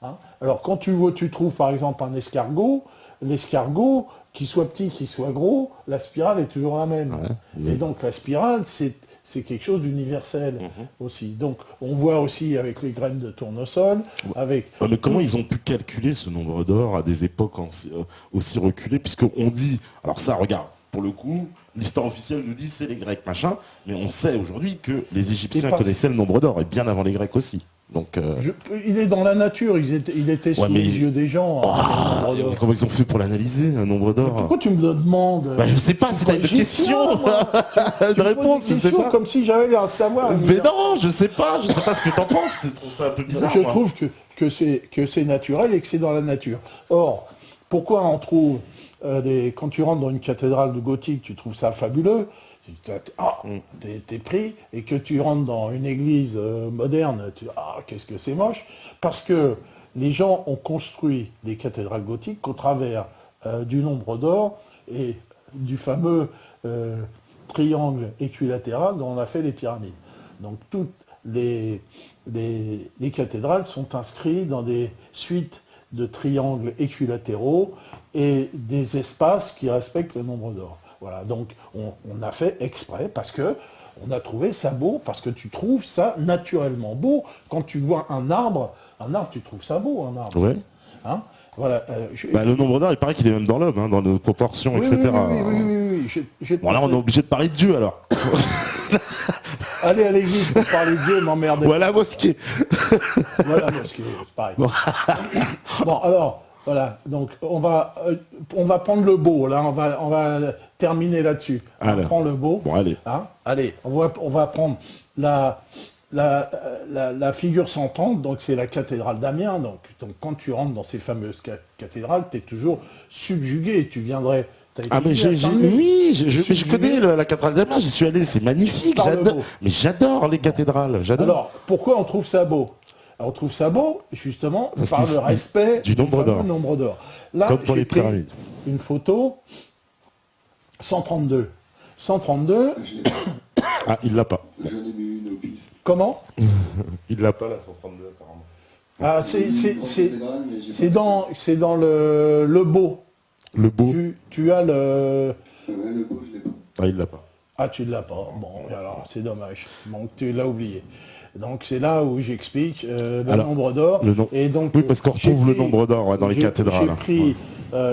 Hein. Alors quand tu trouves par exemple un escargot, l'escargot, qu'il soit petit, qu'il soit gros, la spirale est toujours la même. Ouais, Et donc la spirale, c'est quelque chose d'universel aussi. Donc on voit aussi avec les graines de tournesol, avec... Ouais, mais comment ils ont pu calculer ce nombre d'or à des époques aussi reculées, puisqu'on dit, alors ça, regarde, pour le coup, l'histoire officielle nous dit c'est les Grecs, machin, mais on sait aujourd'hui que les Égyptiens connaissaient le nombre d'or, et bien avant les Grecs aussi. Donc, il est dans la nature, il était sous les yeux des gens. Comment ils ont fait pour l'analyser, un nombre d'or? Pourquoi tu me le demandes? Je sais pas, c'est une question. Une réponse, je sais pas. Comme si j'avais un savoir. Mais non, je sais pas ce que t'en penses, je trouve ça un peu bizarre. Je trouve que c'est naturel et que c'est dans la nature. Or, pourquoi on trouve, quand tu rentres dans une cathédrale de gothique, tu trouves ça fabuleux, t'es pris, et que tu rentres dans une église moderne, qu'est-ce que c'est moche, parce que les gens ont construit des cathédrales gothiques au travers du nombre d'or et du fameux triangle équilatéral dont on a fait les pyramides. Donc toutes les cathédrales sont inscrites dans des suites de triangles équilatéraux et des espaces qui respectent le nombre d'or. Voilà, donc on a fait exprès parce que on a trouvé ça beau, parce que tu trouves ça naturellement beau. Quand tu vois un arbre, tu trouves ça beau, un arbre. Ouais. Hein, voilà, le nombre d'or, il paraît qu'il est même dans l'homme, hein, dans nos proportions, oui, etc. Oui. Bon, là, on est obligé de parler de Dieu, alors. Allez à l'église pour parler de Dieu, m'emmerdez. Voilà la mosquée. Voilà la mosquée, pareil. Bon, alors, voilà, donc on va prendre le beau, là, on va terminer là-dessus. On prend le beau. Bon, allez. Hein, allez, on va prendre la figure 130, donc c'est la cathédrale d'Amiens. Donc quand tu rentres dans ces fameuses cathédrales, tu es toujours subjugué. Tu viendrais... mais je connais la cathédrale d'Amiens, j'y suis allé, c'est magnifique. Mais j'adore les cathédrales. Alors, pourquoi on trouve ça beau? Alors, on trouve ça beau, justement, par le respect du nombre d'or. Là, comme pour les pyramides. Une photo 132. 132. Ah, il l'a pas. J'en ai mis une au pif. Comment? Il l'a pas, la 132, apparemment. Ah, c'est dans le beau. Le beau. Tu as le... le beau, je l'ai pas. Ah, il l'a pas. Ah, tu ne l'as pas. Bon, alors, c'est dommage. Donc, tu l'as oublié. Donc, c'est là où j'explique le nombre d'or. Et donc, oui, parce qu'on retrouve le nombre d'or dans les cathédrales. J'ai pris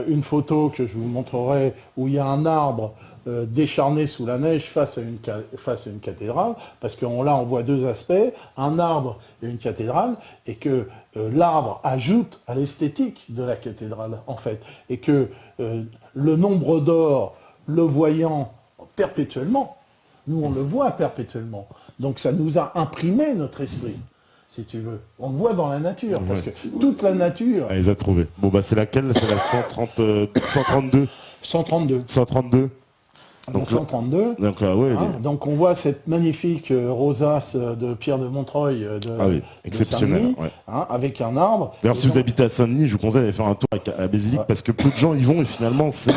une photo que je vous montrerai où il y a un arbre décharné sous la neige face à une cathédrale, parce que là, on voit deux aspects, un arbre et une cathédrale, et que l'arbre ajoute à l'esthétique de la cathédrale, en fait. Et que le nombre d'or, le voyant perpétuellement, nous on le voit perpétuellement, donc ça nous a imprimé notre esprit, si tu veux. On le voit dans la nature, parce que toute la nature... Ah, ils ont trouvé. Bon, bah c'est laquelle? C'est la 132. 132. 132. Donc 132. Donc on voit cette magnifique rosace de Pierre de Montreuil exceptionnelle, avec un arbre. D'ailleurs, si vous habitez à Saint-Denis, je vous conseille d'aller faire un tour à Basilique, parce que peu de gens y vont, et finalement c'est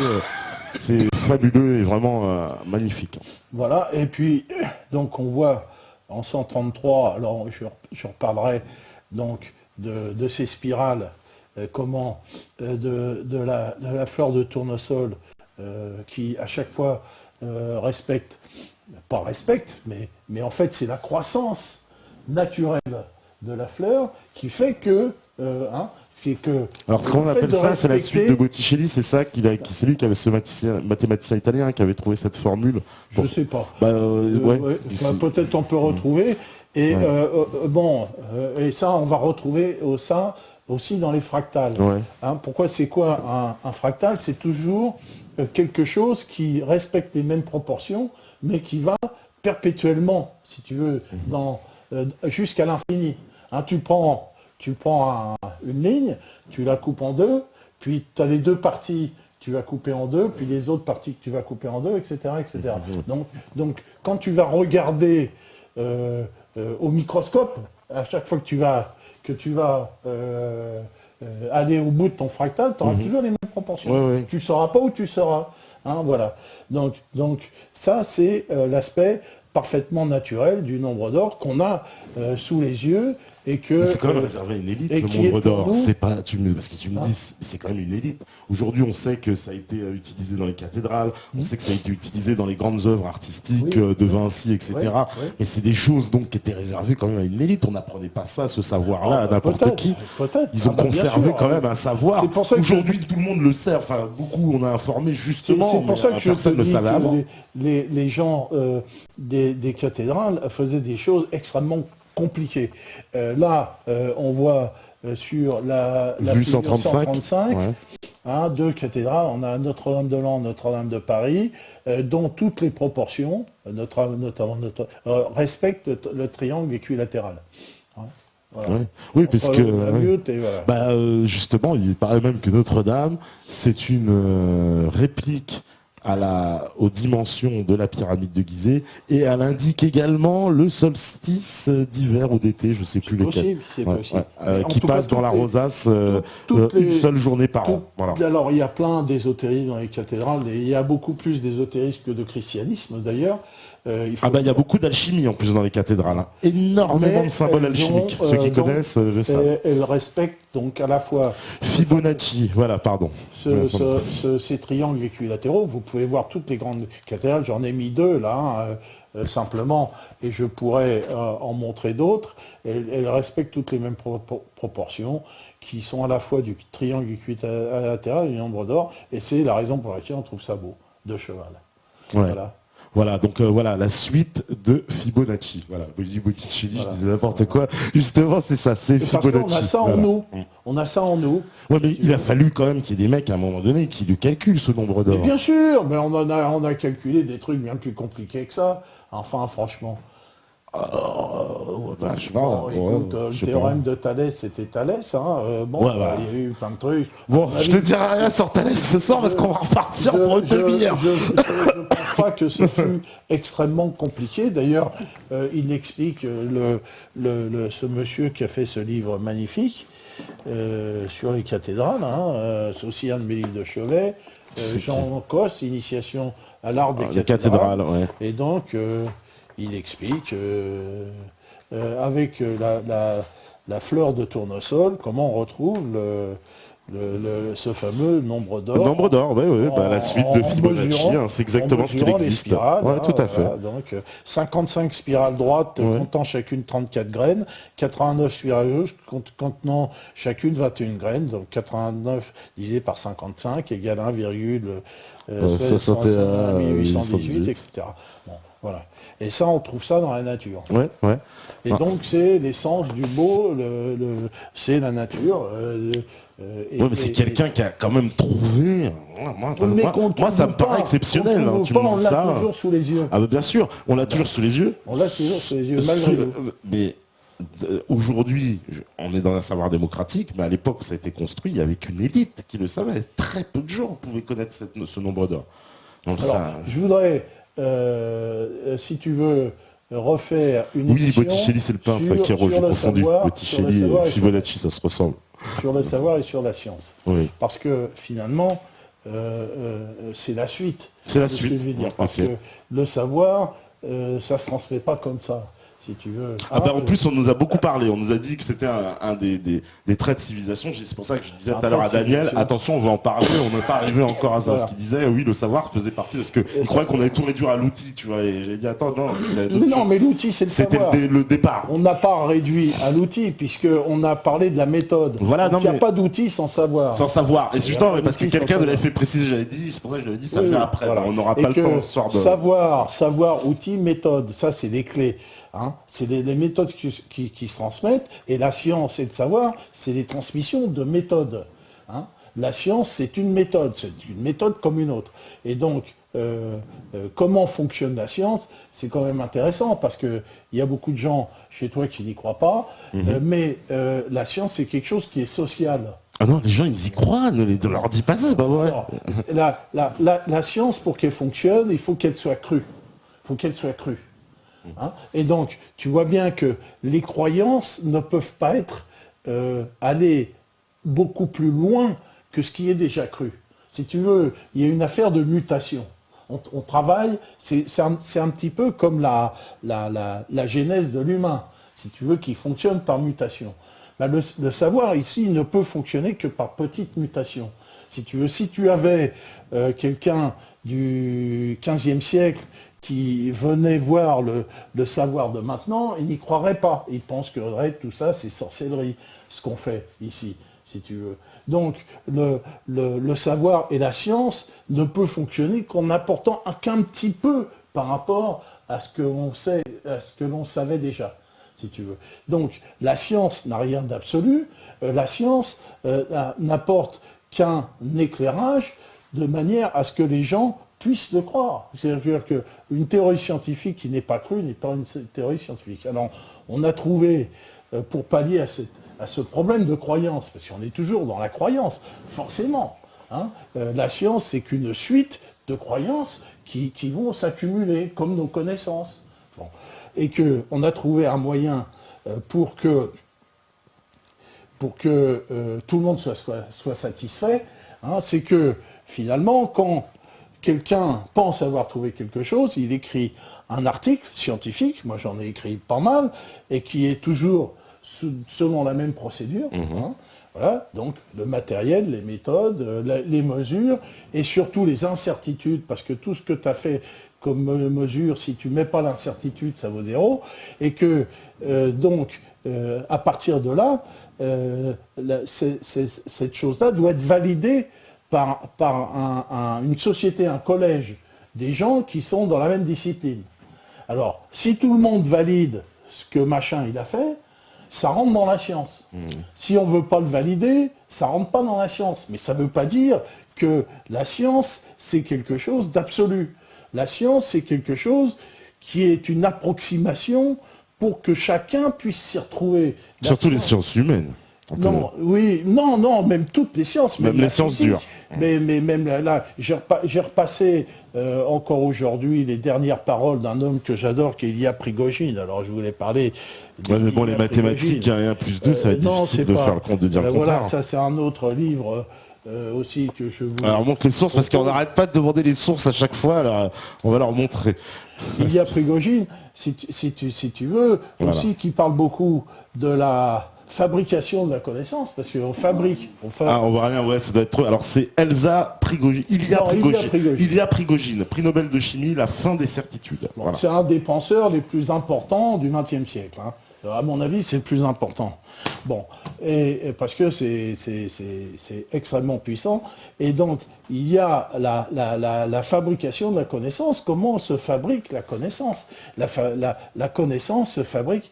fabuleux et vraiment magnifique. Voilà, et puis donc on voit en 133, alors je reparlerai donc de ces spirales, de la fleur de tournesol qui à chaque fois mais en fait c'est la croissance naturelle de la fleur qui fait que... alors comment on appelle ça? C'est la suite de Botticelli, c'est ça? C'est lui qui avait ce mathématicien italien qui avait trouvé cette formule. Je ne sais pas. Peut-être on peut retrouver. Et et ça, on va retrouver ça aussi dans les fractales. Pourquoi c'est quoi un fractal? C'est toujours quelque chose qui respecte les mêmes proportions, mais qui va perpétuellement, si tu veux, jusqu'à l'infini. Tu prends une ligne, tu la coupes en deux, puis tu as les deux parties que tu vas couper en deux, puis les autres parties que tu vas couper en deux, etc. etc. Donc, quand tu vas regarder au microscope, à chaque fois que tu vas aller au bout de ton fractal, tu auras toujours les mêmes proportions. Tu ne sauras pas où tu seras. Voilà. Donc ça, c'est l'aspect parfaitement naturel du nombre d'or qu'on a sous les yeux et que... Mais c'est quand même réservé à une élite, et le qui est Nombre pour d'Or. nous- C'est pas, parce que tu me dis, c'est quand même une élite. Aujourd'hui, on sait que ça a été utilisé dans les cathédrales, on sait que ça a été utilisé dans les grandes œuvres artistiques Oui. de Vinci, etc. Oui, oui. Mais c'est des choses donc qui étaient réservées quand même à une élite. On n'apprenait pas ça, ce savoir-là, à n'importe Peut-être, qui. peut-être. Ils ont Ah bah, bien conservé sûr. quand même un savoir. C'est pour ça que Aujourd'hui, tout le monde le sait. Enfin, beaucoup, on a informé justement, C'est pour ça que mais je te personne ne le dis savait que avant. les gens des cathédrales faisaient des choses extrêmement compliquées. Là, on voit sur la Vue figure 135, ouais. deux cathédrales. On a Notre-Dame-de-Lens, Notre-Dame de Paris, dont toutes les proportions, respectent le triangle équilatéral. Hein, voilà. Ouais. Oui, parce Entre que la ouais. butte et voilà. Bah, justement, il paraît même que Notre-Dame, c'est une réplique aux dimensions de la pyramide de Gizeh, et elle indique également le solstice d'hiver ou d'été, je ne sais plus lequel. C'est possible. En Qui tout cas, passe dans la toutes les- rosace toutes une les- seule journée par Tout- an. Voilà. Alors, il y a plein d'ésotérisme dans les cathédrales, et il y a beaucoup plus d'ésotérisme que de christianisme, d'ailleurs. Il faut- Il y a beaucoup d'alchimie en plus dans les cathédrales. Hein. Énormément Mais de symboles elles alchimiques. ont, Ceux qui donc, connaissent le savent. elles respectent donc à la fois Fibonacci, voilà, pardon. ces triangles équilatéraux. Vous pouvez voir toutes les grandes cathédrales, j'en ai mis deux là, simplement, et je pourrais en montrer d'autres. Elles respectent toutes les mêmes proportions, qui sont à la fois du triangle équilatéral et du nombre d'or, et c'est la raison pour laquelle on trouve ça beau, de cheval. Ouais. Voilà. Voilà, donc voilà, la suite de Fibonacci. Voilà, je dis Botticelli, Voilà. je disais n'importe quoi. Justement, c'est ça, c'est Parce Fibonacci. qu'on a ça en Voilà. nous. On a ça en nous. Ouais, mais il a fallu quand même qu'il y ait des mecs à un moment donné qui lui calculent ce nombre Mais d'or. bien sûr, mais on a calculé des trucs bien plus compliqués que ça. Enfin, franchement. Je sais pas, Écoute, je le sais théorème de Thalès, c'était Thalès. Hein. Bon, Ouais, bah. il y a eu plein de trucs. Bon, On a je vu- te dirai rien sur Thalès ce soir parce qu'on va repartir pour une demi-heure. Je ne pense pas que ce fut extrêmement compliqué. D'ailleurs, il explique, ce monsieur qui a fait ce livre magnifique sur les cathédrales, hein, c'est aussi un de mes livres de chevet, Jean Coste, Initiation à l'art des Les cathédrales. cathédrales, ouais. Et donc, il explique, avec la fleur de tournesol, comment on retrouve ce fameux nombre d'or. Le nombre d'or, oui, la suite de en Fibonacci, mesurant- hein, c'est exactement en ce qu'il mesurant les existe. spirales, Ouais, hein, tout à fait. voilà. Donc, 55 spirales droites Ouais. comptant chacune 34 graines, 89 spirales gauches contenant chacune 21 graines, donc 89 divisé par 55 égale 61, 818, etc. Bon, voilà. Et ça, on trouve ça dans la nature. Ouais. Et Ah. donc, c'est l'essence du beau, c'est la nature. Ouais, mais c'est quelqu'un qui a quand même trouvé. Moi, ça me paraît exceptionnel. On hein, trouve tu pas, me on dis l'a ça. toujours sous les yeux. Ah bah bien sûr, on l'a toujours sous les yeux. On l'a toujours sous les yeux, malgré tout. Mais aujourd'hui, on est dans un savoir démocratique, mais à l'époque où ça a été construit, il n'y avait qu'une élite qui le savait. Très peu de gens pouvaient connaître ce nombre d'or. Donc Alors, ça... je voudrais, si tu veux, refaire une Oui, émission Botticelli, c'est le peintre sur- qui est sur le confondu. savoir, Botticelli sur le savoir et et Fibonacci, ça se ressemble. sur le savoir et sur la science. Oui. Parce que finalement, c'est la suite. C'est la de ce que suite. je veux dire. Ok. Parce que le savoir, ça se transmet pas comme ça, si tu veux. En plus, on nous a beaucoup parlé. On nous a dit que c'était un des traits de civilisation. C'est pour ça que je disais Un tout à l'heure à trait de Daniel, civilisation. attention, on va en parler. On n'est pas arrivé encore à ça. Voilà. Parce qu'il disait, oui, le savoir faisait partie. Parce qu'il croyait qu'on avait tout réduit à l'outil, tu vois. Et j'ai dit, attends, non. Mais non, mais l'outil, c'est le C'était savoir. le départ. On n'a pas réduit à l'outil, puisqu'on a parlé de la méthode. Voilà, Donc, non, il n'y a mais- pas d'outil sans savoir. Sans savoir. Et Il y a justement, pas parce que d'outil quelqu'un sans de l'avait savoir. fait préciser, j'avais dit, c'est pour ça que je l'avais dit, ça Oui, vient oui, après. voilà. On n'aura Et pas le que temps ce soir de... savoir, outil, méthode, ça c'est des clés. Hein. C'est des méthodes qui se transmettent, et la science et le savoir, c'est des transmissions de méthodes. Hein. La science, c'est une méthode comme une autre. Et donc, comment fonctionne la science, c'est quand même intéressant, parce qu'il y a beaucoup de gens chez toi qui n'y croient pas, mais la science, c'est quelque chose qui est social. Ah non, les gens, ils y croient. Ne leur dis pas ça, c'est pas vrai. Alors, la science, pour qu'elle fonctionne, il faut qu'elle soit crue. Il faut qu'elle soit crue. Hein. Et donc, tu vois bien que les croyances ne peuvent pas être aller beaucoup plus loin que ce qui est déjà cru. Si tu veux, il y a une affaire de mutation. On travaille, c'est un petit peu comme la genèse de l'humain. si tu veux, qui fonctionne par mutation. Ben, le savoir, ici, ne peut fonctionner que par petites mutations. Si tu veux, si tu avais quelqu'un du XVe siècle qui venait voir le savoir de maintenant, il n'y croirait pas. Il pense que tout ça, c'est sorcellerie, ce qu'on fait ici, si tu veux. Donc, le savoir et la science ne peut fonctionner qu'en apportant qu'un petit peu par rapport à ce que l'on sait, à ce que l'on savait déjà, si tu veux. Donc, la science n'a rien d'absolu. La science n'apporte qu'un éclairage de manière à ce que les gens puissent le croire. C'est-à-dire qu'une théorie scientifique qui n'est pas crue n'est pas une théorie scientifique. Alors, on a trouvé, pour pallier à ce problème de croyance, parce qu'on est toujours dans la croyance, forcément, hein, la science, c'est qu'une suite de croyances qui vont s'accumuler, comme nos connaissances. Bon. Et qu'on a trouvé un moyen pour que tout le monde soit satisfait, hein, c'est que finalement, quand quelqu'un pense avoir trouvé quelque chose, il écrit un article scientifique, moi j'en ai écrit pas mal, et qui est toujours selon la même procédure. Hein, voilà, donc le matériel, les méthodes, les mesures, et surtout les incertitudes, parce que tout ce que tu as fait comme mesure, si tu ne mets pas l'incertitude, ça vaut 0, et que donc à partir de là, cette chose-là doit être validée par une société, un collège, des gens qui sont dans la même discipline. Alors, si tout le monde valide ce que machin il a fait, ça rentre dans la science. Si on ne veut pas le valider, ça ne rentre pas dans la science. Mais ça ne veut pas dire que la science, c'est quelque chose d'absolu. La science, c'est quelque chose qui est une approximation pour que chacun puisse s'y retrouver. Surtout les sciences humaines. Non, oui, non, même toutes les sciences. Même les sciences dures. Mais même là, j'ai repassé encore aujourd'hui les dernières paroles d'un homme que j'adore, qui est Ilya Prigogine. Alors je voulais parler... Ouais, mais bon, les mathématiques, 1 plus 2, ça va être difficile de faire le compte, de dire le contraire. Voilà, ça c'est un autre livre aussi que je vous... Alors montre les sources, parce qu'on n'arrête pas de demander les sources à chaque fois, alors on va leur montrer. Ilya Prigogine, si tu veux, voilà. Aussi qui parle beaucoup de la fabrication de la connaissance, parce qu'on fabrique. Ah, on voit rien, ouais, ça doit être... Alors c'est Elsa Prigogine, Ilya Prigogine, prix Nobel de chimie, la fin des certitudes. Bon, voilà. C'est un des penseurs les plus importants du XXe siècle. Hein. À mon avis, c'est le plus important. Bon, et parce que c'est extrêmement puissant. Et donc, il y a la fabrication de la connaissance. Comment se fabrique la connaissance ? La connaissance se fabrique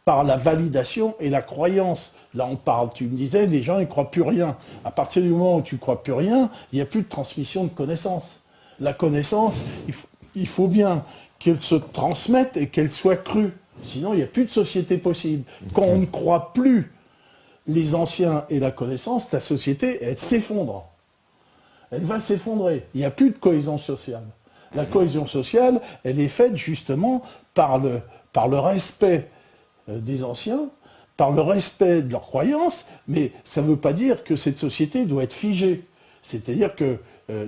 par la validation et la croyance. Là, on parle, tu me disais, les gens, ils ne croient plus rien. À partir du moment où tu ne crois plus rien, il n'y a plus de transmission de connaissance. La connaissance, il faut bien qu'elle se transmette et qu'elle soit crue. Sinon, il n'y a plus de société possible. Quand on ne croit plus les anciens et la connaissance, ta société, elle s'effondre. Elle va s'effondrer. Il n'y a plus de cohésion sociale. La cohésion sociale, elle est faite justement par le respect des anciens, par le respect de leurs croyances, mais ça ne veut pas dire que cette société doit être figée. C'est-à-dire que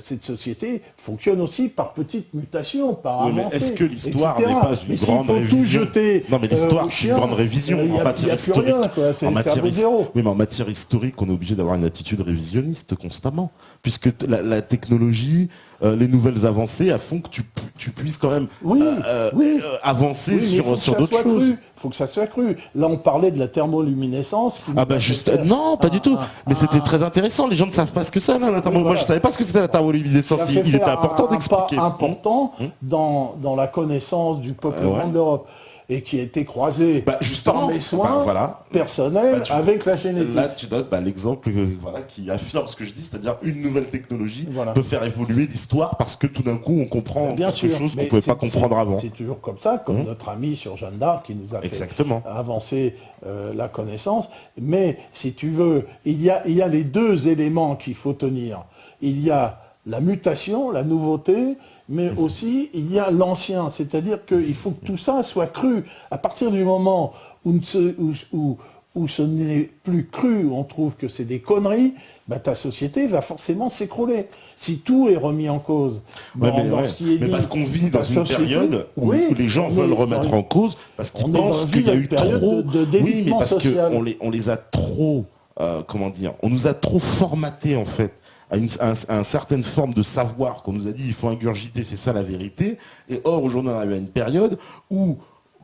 cette société fonctionne aussi par petites mutations, par avancées. Mais est-ce que l'histoire n'est pas une grande révision ? Non, mais l'histoire, c'est une grande révision en matière historique. Oui, mais en matière historique, on est obligé d'avoir une attitude révisionniste constamment, puisque la technologie, les nouvelles avancées font que tu puisses quand même avancer sur d'autres choses. Il faut que ça soit cru. Là, on parlait de la thermoluminescence. Non, pas du tout. Mais c'était très intéressant. Les gens ne savent pas ce que c'est. Moi, je ne savais pas ce que c'était la thermoluminescence. Il était important d'expliquer. C'est important dans la connaissance du peuplement de l'Europe. Et qui a été croisé par mes soins personnels avec la génétique. Là, tu donnes l'exemple qui affirme ce que je dis, c'est-à-dire une nouvelle technologie peut faire évoluer l'histoire parce que tout d'un coup, on comprend quelque chose qu'on ne pouvait pas comprendre avant. C'est toujours comme ça, comme notre ami sur Jeanne d'Arc qui nous a fait avancer la connaissance. Mais si tu veux, il y a les deux éléments qu'il faut tenir. Il y a la mutation, la nouveauté, mais aussi il y a l'ancien, c'est-à-dire qu'il faut que tout ça soit cru. À partir du moment où où ce n'est plus cru, où on trouve que c'est des conneries, bah, ta société va forcément s'écrouler. Si tout est remis en cause dans ce qui est mais dit, parce qu'on vit ta dans une société, période où oui, les gens veulent remettre en cause parce qu'ils pensent qu'il y a eu trop... de Oui, mais parce social. qu'on les a trop... comment dire, on nous a trop formatés en fait à une certaine forme de savoir qu'on nous a dit il faut ingurgiter, c'est ça la vérité. Et or aujourd'hui on arrive à une période où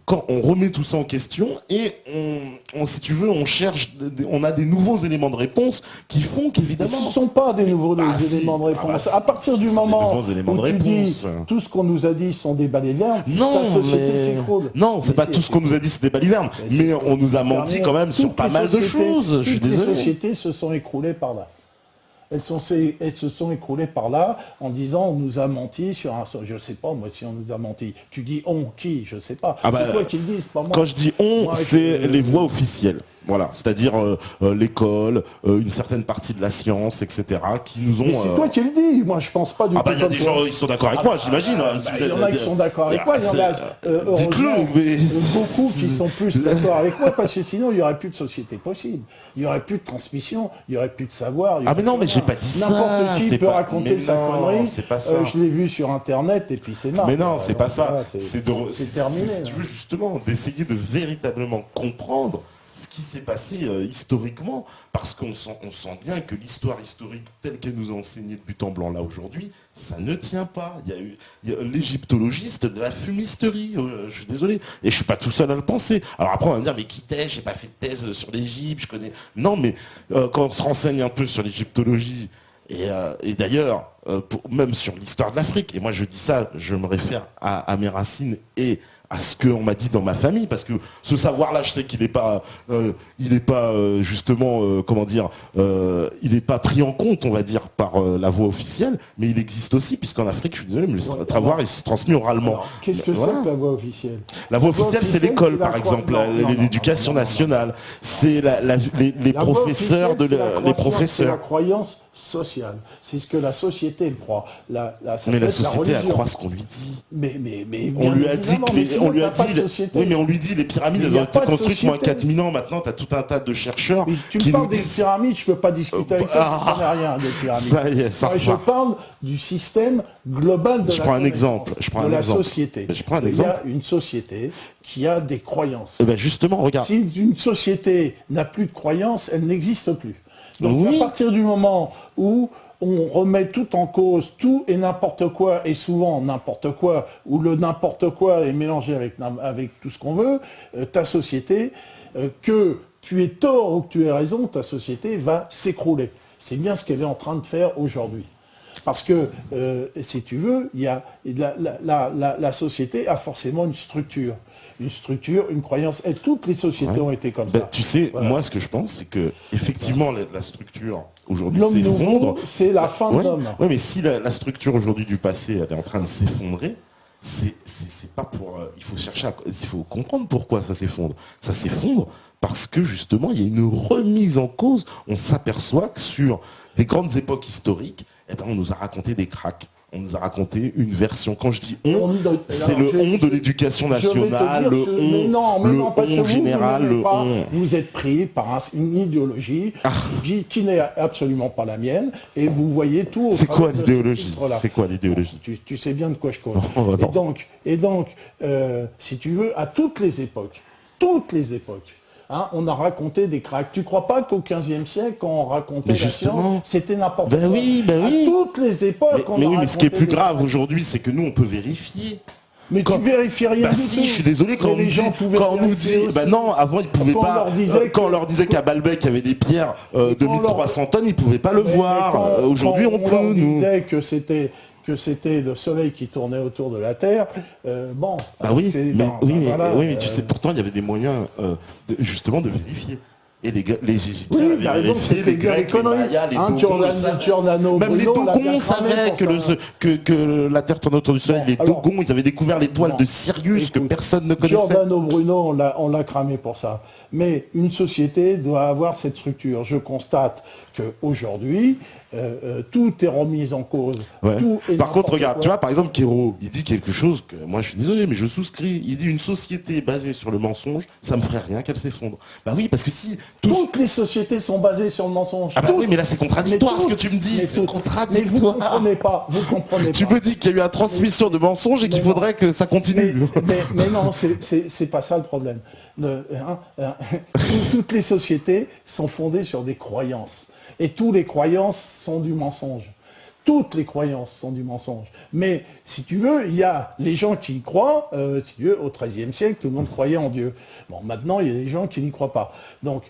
quand on remet tout ça en question et si tu veux, on cherche, on a des nouveaux éléments de réponse qui font qu'évidemment... Ce ne sont pas des nouveaux éléments de réponse. À partir du moment où tu dis tout ce qu'on nous a dit sont des balivernes, ta société s'écroule. Non, c'est pas tout ce qu'on nous a dit, c'est des balivernes. Mais on nous a menti quand même sur pas mal de choses. Je suis désolé. Les sociétés se sont écroulées par là. Elles se sont écroulées par là en disant on nous a menti sur un... Je ne sais pas, moi, si on nous a menti. Tu dis on, qui? Je ne sais pas. C'est toi qui le dis, c'est pas moi. Quand je dis on, c'est les voix officielles. Voilà, c'est-à-dire l'école, une certaine partie de la science, etc., qui nous ont... Mais c'est toi qui le dis, moi je pense pas du tout. Ah bah il y a des gens qui sont d'accord avec moi, j'imagine. Il y en a qui sont d'accord avec moi, il y en a beaucoup qui sont plus d'accord avec moi, parce que sinon il n'y aurait plus de société possible. Il n'y aurait plus de transmission, il n'y aurait plus de savoir. Ah mais non, mais j'ai pas dit ça. N'importe qui peut raconter sa connerie. C'est pas ça. Je l'ai vu sur Internet et puis c'est marrant. Mais non, c'est pas ça. C'est terminé. Si tu veux justement d'essayer de véritablement comprendre ce qui s'est passé historiquement, parce qu'on sent bien que l'histoire historique telle qu'elle nous a enseigné de but en blanc là aujourd'hui, ça ne tient pas. Il y a l'égyptologiste de la fumisterie, je suis désolé, et je suis pas tout seul à le penser. Alors après on va me dire, mais qui t'es, j'ai pas fait de thèse sur l'Égypte, je connais... Non, mais quand on se renseigne un peu sur l'égyptologie, et d'ailleurs, même sur l'histoire de l'Afrique, et moi je dis ça, je me réfère à mes racines et à ce qu'on m'a dit dans ma famille, parce que ce savoir-là, je sais qu'il n'est pas, justement, comment dire, il n'est pas pris en compte, on va dire, par la voie officielle, mais il existe aussi, puisqu'en Afrique, je suis désolé, mais le savoir est transmis oralement. Qu'est-ce que c'est que la voie officielle? La voie officielle, c'est l'école, par exemple, l'éducation nationale, c'est les professeurs les professeurs. C'est la croyance sociale, c'est ce que la société croit. Mais la société, elle croit ce qu'on lui dit. Mais on lui a dit oui, mais on lui dit les pyramides, elles ont été construites moins 4000 ans. Maintenant, tu as tout un tas de chercheurs qui me parlent des pyramides, je peux pas discuter avec toi, je connais rien des pyramides. Ça y est, je parle du système global de la société. Je prends un exemple. Il y a une société qui a des croyances. Et ben justement, regarde. Si une société n'a plus de croyances, elle n'existe plus. Donc à partir du moment où on remet tout en cause, tout et n'importe quoi, et souvent n'importe quoi, où le n'importe quoi est mélangé avec tout ce qu'on veut, ta société, que tu aies tort ou que tu aies raison, ta société va s'écrouler. C'est bien ce qu'elle est en train de faire aujourd'hui. Parce que, si tu veux, la société a forcément une structure, une croyance, et toutes les sociétés ont été comme ça. Tu sais, moi ce que je pense, c'est que effectivement la structure aujourd'hui s'effondre. C'est la fin de l'homme. Oui, mais si la structure aujourd'hui du passé elle est en train de s'effondrer, c'est pas pour. Il faut chercher, il faut comprendre pourquoi ça s'effondre. Ça s'effondre parce que justement il y a une remise en cause. On s'aperçoit que sur les grandes époques historiques, on nous a raconté des cracks. On nous a raconté une version. Quand je dis on, c'est le on de l'éducation nationale, le on général, le on. Vous êtes pris par une idéologie qui n'est absolument pas la mienne, et vous voyez tout. C'est quoi l'idéologie? C'est quoi l'idéologie? Tu sais bien de quoi je cause. Et donc, si tu veux, à toutes les époques, on a raconté des cracks. Tu crois pas qu'au XVe siècle, quand on racontait la science, c'était n'importe quoi? Oui. À toutes les époques, mais ce qui est plus grave aujourd'hui, c'est que nous, on peut vérifier. Mais tu vérifies rien du tout. Si, je suis désolé, quand on nous dit... non, avant, ils pouvaient pas... Quand on leur disait qu'à Baalbek, il y avait des pierres de 1300 tonnes, ils pouvaient pas le voir. Aujourd'hui, on peut, nous. On disait que c'était le soleil qui tournait autour de la Terre, mais tu sais, pourtant il y avait des moyens justement de vérifier. Et les Égyptiens avaient vérifié, les Grecs, les Mayas, les Dogons, même les Dogons savaient que la Terre tournait autour du Soleil. Les Dogons, ils avaient découvert l'étoile de Sirius que personne ne connaissait. Giordano Bruno, on l'a cramé pour ça. Mais une société doit avoir cette structure. Je constate qu'aujourd'hui, tout est remis en cause. Ouais. Tout est Par contre, n'importe regarde, quoi. tu vois, par exemple, Kéro, il dit quelque chose que moi je suis désolé, mais je souscris. Il dit une société basée sur le mensonge, ça me ferait rien qu'elle s'effondre. Bah oui, parce que si tous. Toutes les sociétés sont basées sur le mensonge. Ah bah Toutes. oui, mais là c'est contradictoire Mais ce que toutes. tu me dis, Mais c'est toutes. Mais vous contradictoire. comprenez pas, vous comprenez Tu pas. me dis qu'il y a eu une transmission de mensonges et qu'il Mais non. faudrait que ça continue. Mais non, c'est pas ça le problème. Toutes les sociétés sont fondées sur des croyances. Et toutes les croyances sont du mensonge. Toutes les croyances sont du mensonge. Mais si tu veux, il y a les gens qui y croient, si tu veux, au XIIIe siècle, tout le monde croyait en Dieu. Bon, maintenant, il y a des gens qui n'y croient pas. Donc,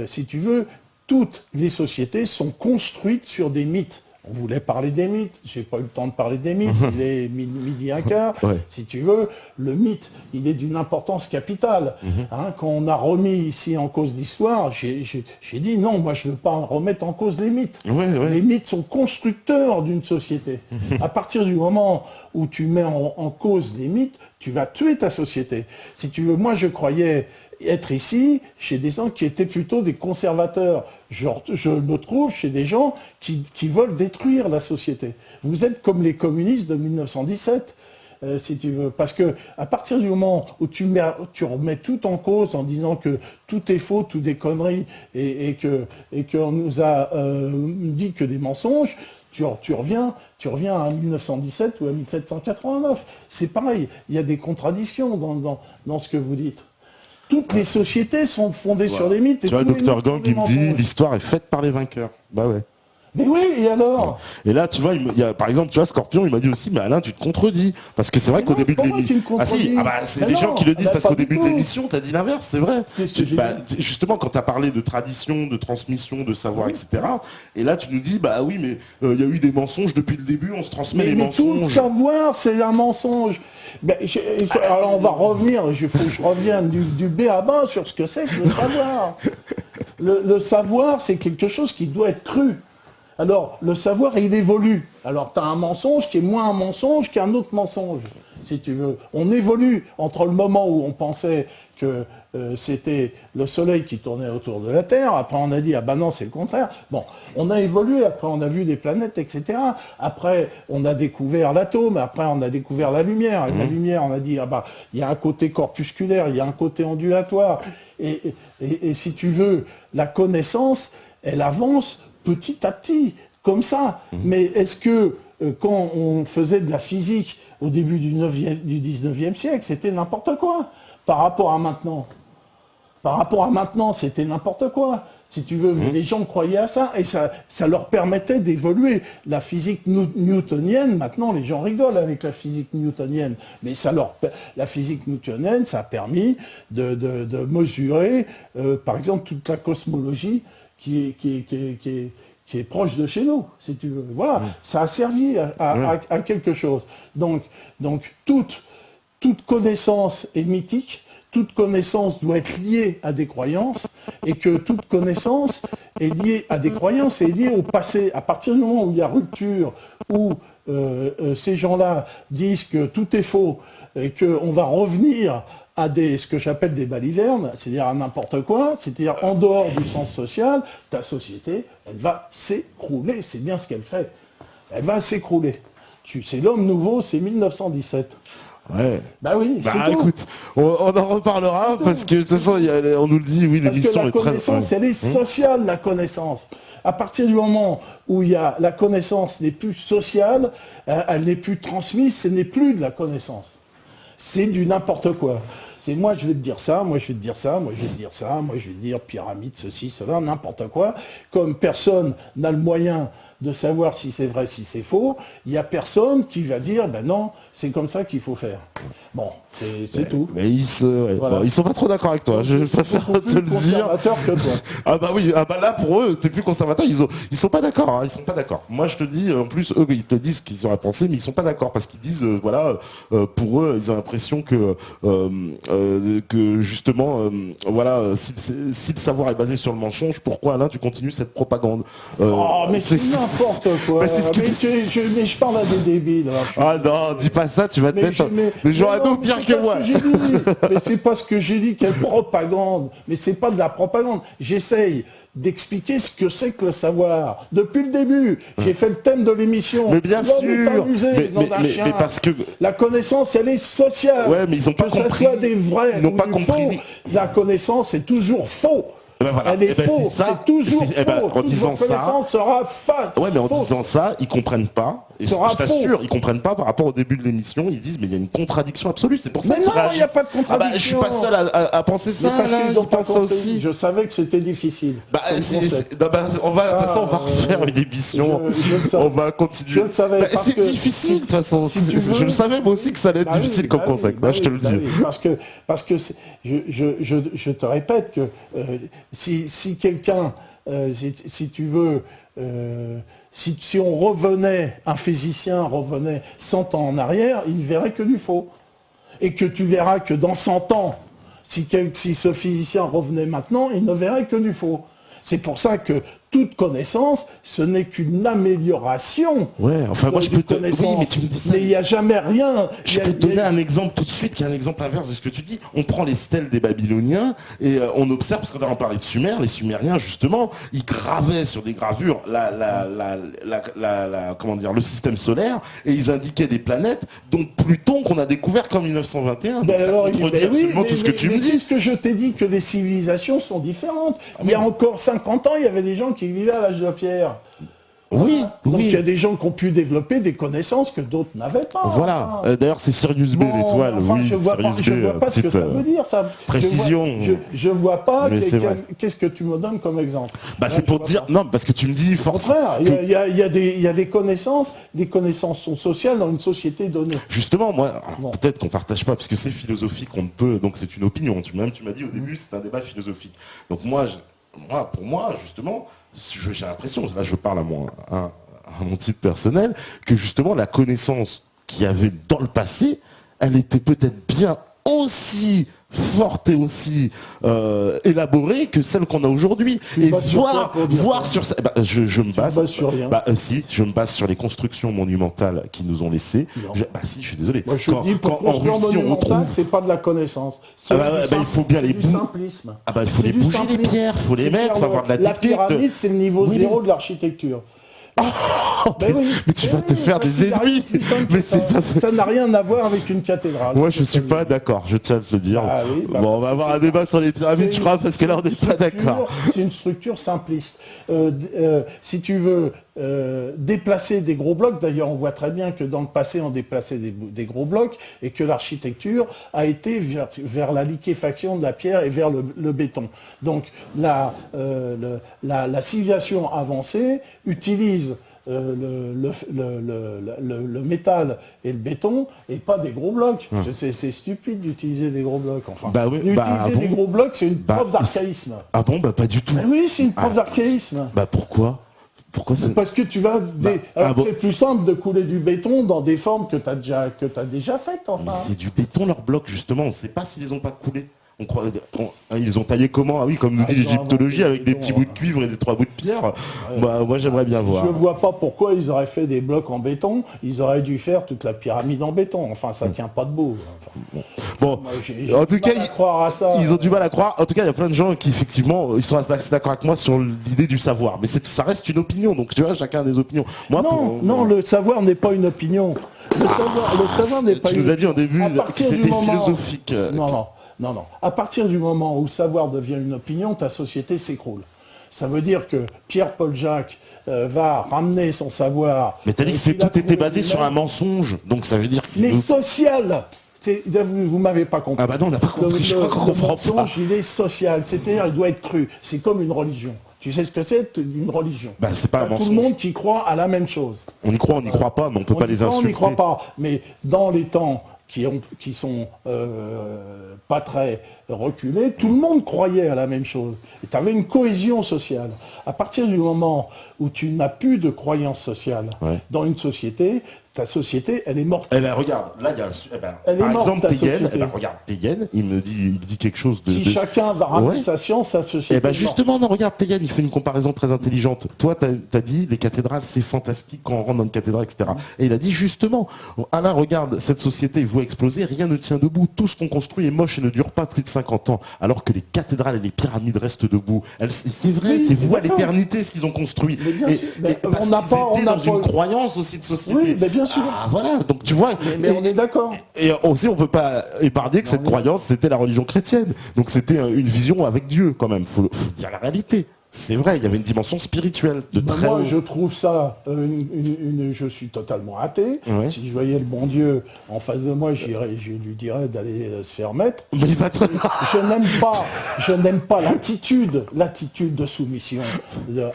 si tu veux, toutes les sociétés sont construites sur des mythes. On voulait parler des mythes, j'ai pas eu le temps de parler des mythes, il est midi un quart, Ouais. si tu veux, le mythe, il est d'une importance capitale. Hein, quand on a remis ici en cause l'histoire, j'ai dit non, moi je ne veux pas remettre en cause les mythes. Ouais. Les mythes sont constructeurs d'une société. À partir du moment où tu mets en cause les mythes, tu vas tuer ta société. Si tu veux, moi je croyais être ici chez des gens qui étaient plutôt des conservateurs. Je me trouve chez des gens qui veulent détruire la société. Vous êtes comme les communistes de 1917, si tu veux. Parce que à partir du moment où tu remets tout en cause en disant que tout est faux, tout des conneries, et qu'on nous a dit que des mensonges, tu reviens à 1917 ou à 1789. C'est pareil, il y a des contradictions dans ce que vous dites. Toutes les sociétés sont fondées sur les mythes. Tu vois, Dr Gang, il me dit l'histoire est faite par les vainqueurs. Bah ouais. Mais oui, et alors? Et là, tu vois, il y a, par exemple, tu vois, Scorpion, il m'a dit aussi, mais Alain, tu te contredis. Parce que c'est vrai Mais qu'au non, début c'est pas de moi qui me l'émission. Ah si, contredis. ah bah, c'est Mais les non, gens qui le disent bah, parce pas qu'au du début de tout. l'émission, t'as dit l'inverse, c'est vrai. Qu'est-ce que j'ai dit Justement, quand t'as parlé de tradition, de transmission, de savoir, etc. Et là, tu nous dis, bah oui, mais il y a eu des mensonges depuis le début, on se transmet les Mais tout le mensonges. savoir, c'est un mensonge. Ben, alors on va revenir, il faut que je revienne du B à bas sur ce que c'est que le savoir. Le savoir, c'est quelque chose qui doit être cru. Alors, le savoir, il évolue. Alors, tu as un mensonge qui est moins un mensonge qu'un autre mensonge, si tu veux. On évolue entre le moment où on pensait que c'était le soleil qui tournait autour de la Terre. Après, on a dit, ah ben non, c'est le contraire. Bon, on a évolué. Après, on a vu des planètes, etc. Après, on a découvert l'atome. Après, on a découvert la lumière. Et la lumière, on a dit, ah ben, il y a un côté corpusculaire, il y a un côté ondulatoire. Et si tu veux, la connaissance, elle avance petit à petit, comme ça. Mais est-ce que quand on faisait de la physique au début du 19e siècle, c'était n'importe quoi par rapport à maintenant? Par rapport à maintenant, c'était n'importe quoi. Si tu veux, les gens croyaient à ça et ça leur permettait d'évoluer. La physique newtonienne, maintenant les gens rigolent avec la physique newtonienne, mais la physique newtonienne, ça a permis de mesurer, par exemple, toute la cosmologie qui est proche de chez nous, si tu veux. Voilà, ça a servi à quelque chose. Donc toute connaissance est mythique, toute connaissance doit être liée à des croyances, et que toute connaissance est liée à des croyances et est liée au passé. À partir du moment où il y a rupture, où ces gens-là disent que tout est faux, et qu'on va revenir à ce que j'appelle des balivernes, c'est-à-dire à n'importe quoi, c'est-à-dire en dehors du sens social, ta société, elle va s'écrouler. C'est bien ce qu'elle fait. Elle va s'écrouler. C'est l'homme nouveau, c'est 1917. Ouais. Bah oui, Bah c'est tout. écoute, on en reparlera parce que de toute façon, on nous le dit, oui, Parce que l'émission la est très... connaissance, elle est sociale, la connaissance. À partir du moment où la connaissance n'est plus sociale, elle n'est plus transmise, ce n'est plus de la connaissance. C'est du n'importe quoi. C'est moi je vais te dire ça, moi je vais te dire ça, moi je vais te dire ça, moi je vais te dire pyramide, ceci, cela, n'importe quoi. Comme personne n'a le moyen de savoir si c'est vrai, si c'est faux, il n'y a personne qui va dire, ben non, c'est comme ça qu'il faut faire. Bon, c'est tout. Mais Voilà. bon, ils sont pas trop d'accord avec toi, je préfère Beaucoup te le plus dire. conservateur que toi. Ah bah oui, ah bah là pour eux, t'es plus conservateur, ils sont pas d'accord, hein, ils sont pas d'accord. Moi je te dis, en plus eux ils te disent ce qu'ils auraient pensé, mais ils sont pas d'accord parce qu'ils disent, pour eux ils ont l'impression que justement, si le savoir est basé sur le mensonge, pourquoi Alain tu continues cette propagande Oh mais c'est n'importe N'importe quoi. Mais c'est ce que Mais je parle à des débiles. Hein. Ah non, dis pas ça, tu vas te mettre des gens ados pire que moi. Mais c'est pas ce que j'ai dit, quelle propagande. Mais c'est pas de la propagande. J'essaye d'expliquer ce que c'est que le savoir. Depuis le début, j'ai fait le thème de l'émission. Mais bien sûr. Mais parce que la connaissance, elle est sociale. Ouais, mais ils ont pas compris. Que ça soit des vrais Ils n'ont ou pas du compris. faux, la connaissance est toujours faux. Eh ben voilà. Elle est Eh ben fausse, c'est toujours eh ben, faux. en disant Toute connaissance sera ouais, mais en fausse. disant ça, ils comprennent pas. Et je Sera t'assure, faux. ils comprennent pas par rapport au début de l'émission. Ils disent mais il y a une contradiction absolue. C'est pour ça Mais qu'ils non, il n'y a réagissent. pas de contradiction. Ah bah, je suis pas seul à penser Mais ça. parce là, qu'ils ont je pas pense ça compris. aussi. Je savais que c'était difficile. Bah, comme concept. non, bah, de toute façon, on va refaire une émission. Je le savais. On va continuer. Je le savais, Bah, parce c'est que difficile, de toute façon. si tu veux- Je le savais, moi aussi, que ça allait être Bah oui, difficile comme bah oui, concept. bah Bah, je te oui, le bah dis. oui, parce que je te répète que si quelqu'un, si tu veux, si on revenait, un physicien revenait 100 ans en arrière, il ne verrait que du faux. Et que tu verras que dans 100 ans, si ce physicien revenait maintenant, il ne verrait que du faux. C'est pour ça que toute connaissance, ce n'est qu'une amélioration. Ouais, enfin moi je peux te... connaissance. Oui, mais tu me dis ça. Mais il n'y a jamais rien. Je peux te donner un exemple tout de suite, qui est un exemple inverse de ce que tu dis. On prend les stèles des Babyloniens et on observe, parce qu'on a parlé de Sumer, les Sumériens justement, ils gravaient sur des gravures comment dire, le système solaire et ils indiquaient des planètes, dont Pluton qu'on a découvert qu'en 1921. Donc ça contredit absolument tout ce que tu me dis. C'est ce que je t'ai dit, que les civilisations sont différentes. Il y a encore 50 ans, il y avait des gens qui vivaient à l'âge de pierre. Oui, Donc oui. il y a des gens qui ont pu développer des connaissances que d'autres n'avaient pas. Voilà. Enfin. D'ailleurs, c'est Sirius B, Bon, l'étoile. enfin, Oui, je vois pas ce que ça veut dire, ça. précision. Je vois pas Mais c'est vrai. qu'est-ce que tu me donnes comme exemple. Bah, Là, c'est je pour vois dire... pas. Non, parce que tu me dis Au forcément... contraire, il y a des connaissances. Les connaissances sont sociales dans une société donnée. Justement, moi, alors, Bon. peut-être qu'on partage pas, parce que c'est philosophique, on ne peut, donc c'est une opinion. Tu m'as dit au début, c'est un débat philosophique. Donc pour moi, justement, j'ai l'impression, là je parle à mon titre personnel, que justement la connaissance qu'il y avait dans le passé, elle était peut-être bien aussi forte et aussi élaborée que celle qu'on a aujourd'hui. Tu Et te bases sur quoi pour dire voir ça sur ça. Bah, je me base. bases sur rien. Si, je me base sur les constructions monumentales qui nous ont laissées. Non. Si, je suis désolé. Moi, je dis, pour en construire Russie, on monumental, retrouve. c'est pas de la connaissance. Ah bah, il faut bien les du bouger. simplisme. Ah bah, il faut C'est les du bouger, les simplisme. pierres, il faut les C'est mettre, il faire faut avoir de la La technique. pyramide, c'est le niveau Oui, zéro de l'architecture. Ben oui. Mais tu vas te faire parce des qu'il y a rien de ennemis. plus simple que Mais ça. c'est pas... Ça n'a rien à voir avec une cathédrale. Moi, je suis pas d'accord, je tiens à te le dire. Ah oui, bah, bon, on va avoir un débat sur les pyramides, C'est je crois, parce que là, on n'est pas structure- d'accord. C'est une structure simpliste. Si tu veux déplacer des gros blocs, d'ailleurs on voit très bien que dans le passé on déplaçait des gros blocs et que l'architecture a été vers la liquéfaction de la pierre et vers le béton. Donc la civilisation avancée utilise le métal et le béton et pas des gros blocs. C'est stupide d'utiliser des gros blocs. Enfin, Bah oui, utiliser des gros blocs, c'est une preuve d'archaïsme. Ah bon, bah pas du tout. Mais oui, c'est une preuve d'archaïsme. Bah pourquoi ça... Parce que tu vas... Alors bon. c'est plus simple de couler du béton dans des formes que tu as déjà faites. Mais Enfin. c'est du béton, leurs blocs, justement. On ne sait pas s'ils les ont pas coulés. Ils ont taillé comment? Ah oui, comme nous dit l'égyptologie, avec des petits bouts de cuivre et des 3 bouts de pierre. Bah, moi, j'aimerais bien voir. Je vois pas pourquoi ils auraient fait des blocs en béton. Ils auraient dû faire toute la pyramide en béton. Enfin, ça tient pas debout. Enfin, Bon, moi, j'ai en tout du cas, mal à croire à ça. ils ont du mal à croire. En tout cas, il y a plein de gens qui, effectivement, ils sont assez d'accord avec moi sur l'idée du savoir. Mais ça reste une opinion. Donc, tu vois, chacun a des opinions. Moi, Non, le savoir n'est pas une opinion. Le savoir n'est pas tu une nous as dit en début À que partir du c'était moment- philosophique. Non. À partir du moment où savoir devient une opinion, ta société s'écroule. Ça veut dire que Pierre-Paul Jacques va ramener son savoir. Mais t'as dit que tout était basé sur un mensonge. mensonge. Donc, ça veut dire que c'est... Mais social. Vous m'avez pas compris. Ah bah non, on n'a pas compris. Je crois qu'on comprend pas. Le mensonge, il est social. C'est-à-dire, il doit être cru. C'est comme une religion. Tu sais ce que c'est une religion? Bah, c'est pas un Tout le mensonge. monde qui croit à la même chose. On y croit, on n'y croit pas, mais on peut pas les insulter. On n'y croit pas. Mais dans les temps qui sont pas très reculés, tout le monde croyait à la même chose. Et tu avais une cohésion sociale. À partir du moment où tu n'as plus de croyance sociale dans une société, Ta société, elle est morte. Eh ben regarde, là il y a Elle est par morte, exemple ta Pegen, société. regarde Pegen, il dit quelque chose de... Si chacun va ramener Ouais. sa science, sa société Eh ben est morte. justement, non, regarde, Pegen, il fait une comparaison très intelligente. Toi, t'as dit, les cathédrales, c'est fantastique quand on rentre dans une cathédrale, etc. Et il a dit justement, Alain, regarde, cette société voit exploser, rien ne tient debout. Tout ce qu'on construit est moche et ne dure pas plus de 50 ans. Alors que les cathédrales et les pyramides restent debout. C'est vrai, Oui, c'est voué à d'accord. l'éternité ce qu'ils ont construit. Mais bien sûr, mais parce on n'a qu'ils pas- on étaient n'a dans une pas- croyance aussi de société. Oui, mais bien sûr. Ah voilà, donc tu vois. Mais on est d'accord. Et aussi, on peut pas épargner que cette mais- croyance, c'était la religion chrétienne. Donc c'était une vision avec Dieu, quand même. Faut dire la réalité. C'est vrai, il y avait une dimension spirituelle de Ben, très moi, haut. je trouve ça, je suis totalement athée. Ouais. Si je voyais le bon Dieu en face de moi, je lui dirais d'aller se faire mettre. Mais il va te... Je n'aime pas l'attitude de soumission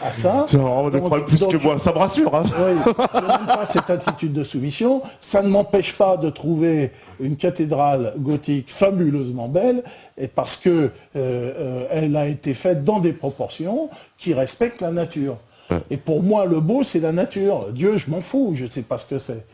à ça. Tu as vraiment des Donc- problèmes plus donc- que moi, ça me rassure. Hein. Oui, je n'aime pas cette attitude de soumission. Ça ne m'empêche pas de trouver une cathédrale gothique fabuleusement belle, et parce que elle a été faite dans des proportions qui respectent la nature. Ouais. Et pour moi, le beau, c'est la nature. Dieu, je m'en fous, je ne sais pas ce que c'est.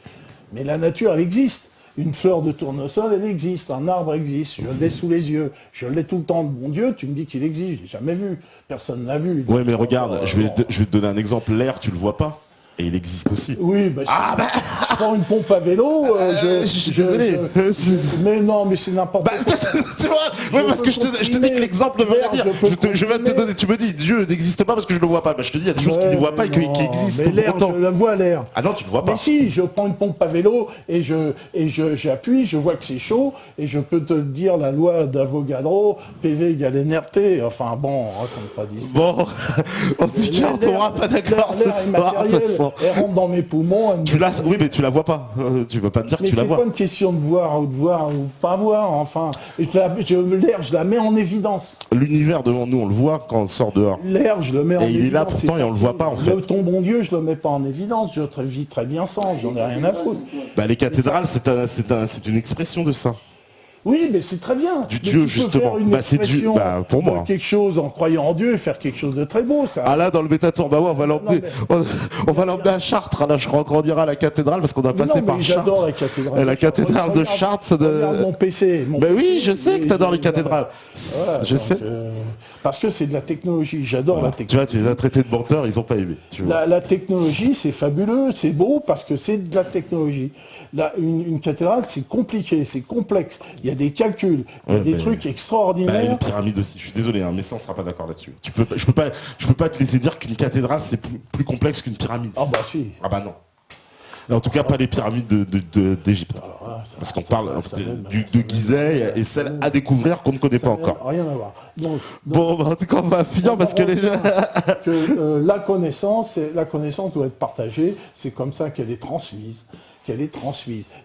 Mais la nature, elle existe. Une fleur de tournesol, elle existe. Un arbre existe. Je l'ai sous les yeux. Je l'ai tout le temps. Mon Dieu, tu me dis qu'il existe. Je l'ai jamais vu. Personne ne l'a vu. Ouais, mais regarde, je vais bon. te donner un exemple. L'air, tu le vois pas. Et il existe aussi. Oui, bah, je prends une pompe à vélo, je suis désolé. mais non, mais c'est n'importe Bah, quoi. tu vois, ouais, parce peux que je te dis que continuer. l'exemple ne veut rien dire. Je peux Je viens de te continuer. donner, tu me dis, Dieu n'existe pas parce que je ne le vois pas. Bah, je te dis, il y a des choses qu'il ne voit pas et qui Non, existent mais pour l'air, autant. je la vois l'air. Ah non, tu ne le vois pas. Mais si, je prends une pompe à vélo et j'appuie, je vois que c'est chaud et je peux te dire la loi d'Avogadro, PV égale NRT. Enfin bon, on raconte pas d'histoire. Bon, en tout cas, on tombera pas d'accord ce L'air est soir. de toute matériel, façon. elle rentre dans mes poumons. elle me- Tu l'as, oui, mais tu la vois pas. Tu peux pas me dire que Mais tu la c'est vois. pas une question de voir ou pas voir, enfin. L'air, je la mets en évidence. L'univers devant nous, on le voit quand on sort dehors. L'air, je le mets en Et évidence. il est là pourtant c'est et on le voit facile. pas, en fait. Ton bon Dieu, je le mets pas en évidence, je vis très bien sans, j'en ai rien à foutre. Bah, les cathédrales, c'est une expression de ça. Oui, mais c'est très bien. Du Mais Dieu, tu peux justement. faire une Bah, c'est Dieu. expression Bah, pour moi. de quelque chose en croyant en Dieu et faire quelque chose de très beau, ça. Ah là, dans le Métatorbawa, on va l'emmener, Non, on va l'emmener à Chartres. Là, je crois qu'on dira à la cathédrale parce qu'on a Mais passé non, par mais Chartres. j'adore la cathédrale. Et la cathédrale de Chartres, c'est de... Regarde mon PC. Mais oui, je sais que t'adores les cathédrales. Voilà, Je donc, sais. parce que c'est de la technologie, j'adore la Tu technologie. vois, tu les as traités de menteurs, ils ont pas aimé. Tu vois. La technologie, c'est fabuleux, c'est beau parce que c'est de la technologie. Une cathédrale, c'est compliqué, c'est complexe. Il y a des calculs, il y a Ouais, des mais- trucs Bah, extraordinaires. une pyramide aussi. Je suis désolé, hein, mais ça, on sera pas d'accord là-dessus. Je peux pas te laisser dire qu'une cathédrale c'est plus complexe qu'une pyramide. Ah bah si. Ah bah non. En tout cas, pas les pyramides d'Égypte. Ah, ça- Parce qu'on ça- parle ça- de Gizeh et celle à découvrir qu'on ne connaît pas encore. Rien à voir. Donc, Bon, bah, en tout cas, on va finir parce que les gens... que la connaissance doit être partagée. C'est comme ça qu'elle est transmise.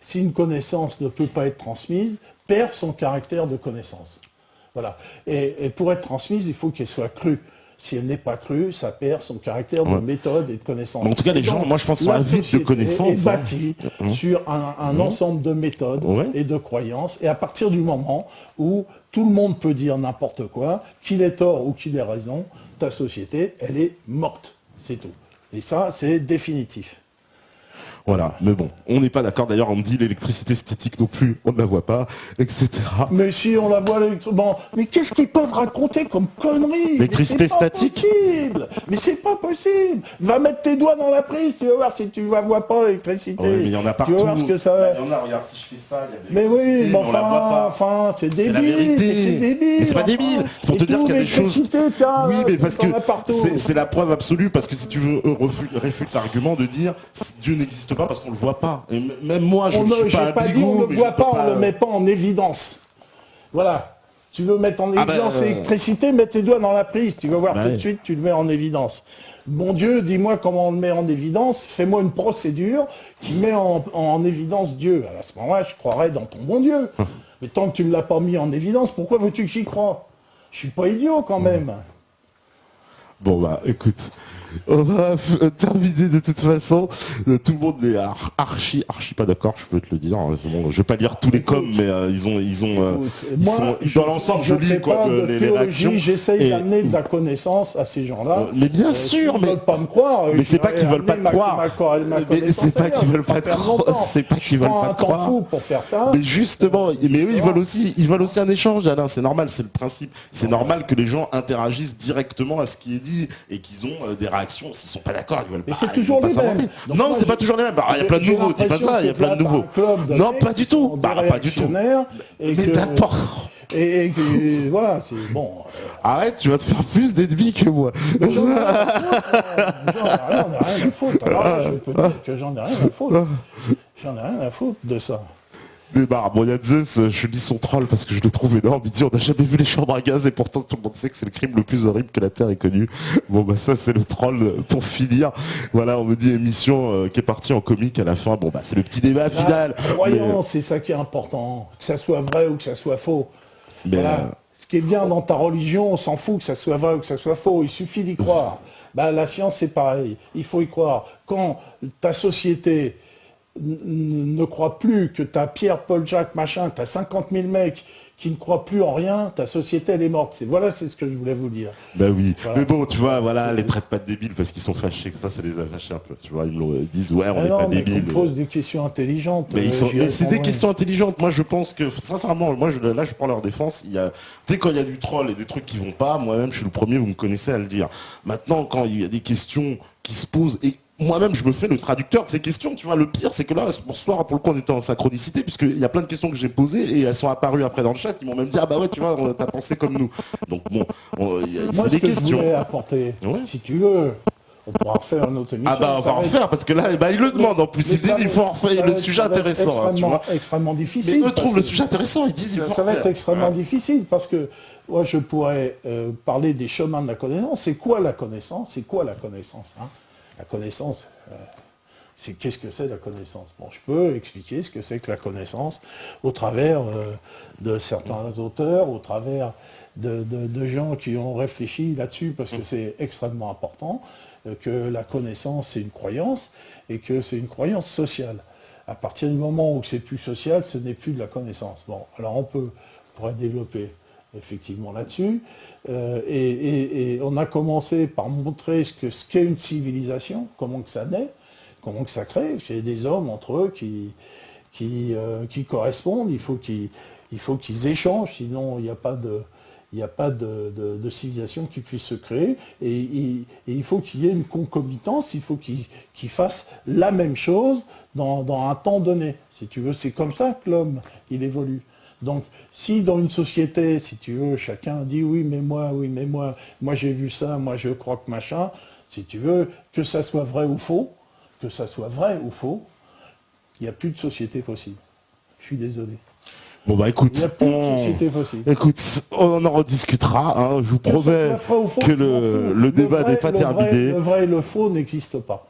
Si une connaissance ne peut pas être transmise, perd son caractère de connaissance. Voilà. Et pour être transmise, il faut qu'elle soit crue. Si elle n'est pas crue, ça perd son caractère de Ouais. méthode et de connaissance. Mais en tout cas, les Et gens, donc, moi, je pense, sont la avides de société connaissances, est hein. bâtie sur un ensemble de méthodes Ouais. et de croyances. Et à partir du moment où tout le monde peut dire n'importe quoi, qu'il ait tort ou qu'il ait raison, ta société, elle est morte. C'est tout. Et ça, c'est définitif. Voilà, mais bon, on n'est pas d'accord. D'ailleurs, on me dit l'électricité statique non plus, on ne la voit pas, etc. Mais si on la voit bon, mais qu'est-ce qu'ils peuvent raconter comme conneries? L'électricité Mais c'est pas statique? possible. Mais c'est pas possible. Va mettre tes doigts dans la prise, tu vas voir si tu ne vois pas l'électricité. Ouais, mais il y en a partout. Tu vas voir ce que ça va. Il y en a, regarde, si je fais ça, il y a des Mais oui, électricités, mais on la voit pas. enfin, c'est C'est la débile. vérité. Mais c'est débile. Mais c'est pas enfin. débile. C'est pour Et te dire tout, qu'il y a des choses. l'électricité, tiens, Oui, là, mais parce t'en que as partout. c'est la preuve absolue, parce que si tu veux réfute l'argument de dire Dieu n'existe pas parce qu'on le voit pas. Et même moi, je ne suis J'ai pas pas un dit bigot, on ne mais le voit je peux pas, on ne le met pas en évidence. Voilà. Tu veux mettre en Ah ben, évidence l'électricité, mets tes doigts dans la prise. Tu vas voir bah tout ouais. de suite, tu le mets en évidence. Bon Dieu, dis-moi comment on le met en évidence. Fais-moi une procédure qui met en évidence Dieu. Alors, à ce moment-là, je croirais dans ton bon Dieu. Mais tant que tu ne l'as pas mis en évidence, pourquoi veux-tu que j'y croie? Je suis pas idiot quand même. Bon bah écoute, On va terminer de toute façon. Tout le monde est archi pas d'accord, je peux te le dire. C'est bon, je vais pas lire tous les coms, mais dans l'ensemble, je lis quoi, les réactions. J'essaye d'amener de la connaissance à ces gens-là. Mais bien sûr, mais ils veulent pas me croire. Mais c'est pas qu'ils veulent pas te croire. Mais c'est pas qu'ils veulent pas te croire. C'est pas qu'ils veulent pas te croire. Fou pour faire ça. Mais justement, mais eux, ils veulent aussi un échange, Alain. C'est normal, c'est le principe. C'est normal que les gens interagissent directement à ce qui est dit et qu'ils ont des réactions. S'ils sont pas d'accord, ils veulent pas. Mais c'est toujours les mêmes. Non, c'est pas toujours les mêmes. Il y a plein de nouveaux. Dis pas ça. Il y a plein de nouveaux. Non, pas du tout. Pas du tout. Mais d'accord. Et voilà, c'est bon. Arrête, tu vas te faire plus d'ennemis que moi. J'en ai rien à foutre. Alors, je peux dire que j'en ai rien à foutre. J'en ai rien à foutre de ça. Bon, il y a Zeus, je lis son troll parce que je le trouve énorme. Il dit on n'a jamais vu les chambres à gaz et pourtant tout le monde sait que c'est le crime le plus horrible que la Terre ait connu. Bon bah ça c'est le troll pour finir. Voilà, on me dit émission qui est partie en comique à la fin. Bon bah c'est le petit débat final. Voyons, c'est ça qui est important. Que ça soit vrai ou que ça soit faux. Mais voilà. Ce qui est bien dans ta religion, on s'en fout que ça soit vrai ou que ça soit faux. Il suffit d'y croire. Bah, la science c'est pareil. Il faut y croire. Quand ta société ne croit plus que t'as Pierre, Paul, Jacques, machin, t'as 50 000 mecs qui ne croient plus en rien, ta société elle est morte. C'est ce que je voulais vous dire. Ben oui, voilà. Mais bon, tu vois, voilà, les traite pas de débiles parce qu'ils sont fâchés, que ça les a fâchés un peu. Tu vois, ils disent ouais, on n'est pas débiles. On pose des questions intelligentes. Mais, c'est des questions intelligentes. Moi, je pense que sincèrement, là, je prends leur défense. Tu sais, quand il y a du troll et des trucs qui vont pas, moi-même, je suis le premier, vous me connaissez à le dire. Maintenant, quand il y a des questions qui se posent et moi-même, je me fais le traducteur de ces questions, tu vois. Le pire, c'est que là, ce soir, pour le coup, on était en synchronicité, puisqu'il y a plein de questions que j'ai posées et elles sont apparues après dans le chat. Ils m'ont même dit, ah bah ouais, tu vois, t'as pensé comme nous. Donc bon, c'est des questions. Je voulais apporter, si tu veux, on pourra refaire une autre émission. Ah bah on va en refaire, parce que là, il le demande en plus. Ils disent, il faut en refaire le sujet intéressant. Extrêmement difficile. Mais eux trouvent le sujet intéressant, ils disent, il faut en refaire. Ça va être extrêmement difficile, parce que moi, je pourrais parler des chemins de la connaissance. C'est quoi la connaissance? La connaissance, qu'est-ce que c'est la connaissance? Bon, je peux expliquer ce que c'est que la connaissance au travers de certains auteurs, au travers de gens qui ont réfléchi là-dessus, parce que c'est extrêmement important, que la connaissance, c'est une croyance, et que c'est une croyance sociale. À partir du moment où c'est plus social, ce n'est plus de la connaissance. Bon, alors on pourrait développer effectivement là-dessus, et on a commencé par montrer ce qu'est une civilisation, comment que ça naît, comment que ça crée. C'est des hommes entre eux qui correspondent, il faut qu'ils échangent, sinon il n'y a pas de civilisation qui puisse se créer, et il faut qu'il y ait une concomitance, il faut qu'ils fassent la même chose dans un temps donné, si tu veux. C'est comme ça que l'homme, il évolue. Donc, si dans une société, si tu veux, chacun dit oui mais moi j'ai vu ça, moi je crois que machin, si tu veux, que ça soit vrai ou faux, il n'y a plus de société possible. Je suis désolé. Bon bah écoute, on en rediscutera, hein, je vous promets que le débat n'est pas terminé. Le vrai et le faux n'existent pas.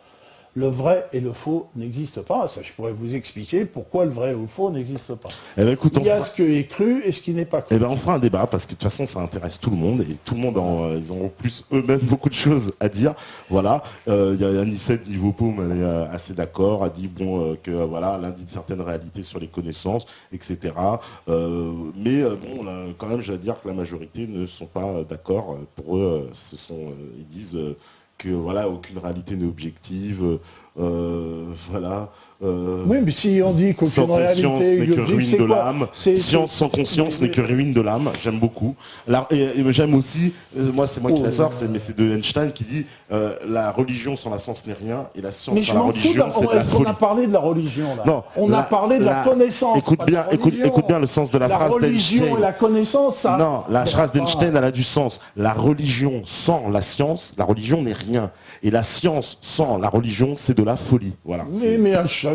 Le vrai et le faux n'existent pas. Ça, je pourrais vous expliquer pourquoi le vrai ou le faux n'existe pas. Eh ben, écoute, il y a ce qui est cru et ce qui n'est pas cru. Eh ben, on fera un débat parce que de toute façon, ça intéresse tout le monde et tout le monde, ils ont en plus eux-mêmes beaucoup de choses à dire. Voilà. Il y a Anicette niveau paume, elle est assez d'accord, a dit bon que voilà, elle indique certaines réalités sur les connaissances, etc. Mais bon, là, quand même, je vais dire que la majorité ne sont pas d'accord. Pour eux, ils disent que voilà, aucune réalité n'est objective, voilà. Oui, mais si on dit qu'aucune sans conscience réalité n'est que ruine de l'âme, science sans conscience n'est que ruine de l'âme, j'aime beaucoup. Alors, et j'aime aussi, c'est moi qui la sors, mais c'est de Einstein qui dit la religion sans la science n'est rien, et la science sans la religion c'est de la folie. On a parlé de la religion là. Non, on a parlé de la connaissance. Écoute bien le sens de la phrase d'Einstein. La religion et la connaissance, ça. Non, la phrase d'Einstein, elle a du sens. La religion sans la science, la religion n'est rien. Et la science sans la religion, c'est de la folie. Voilà. Mais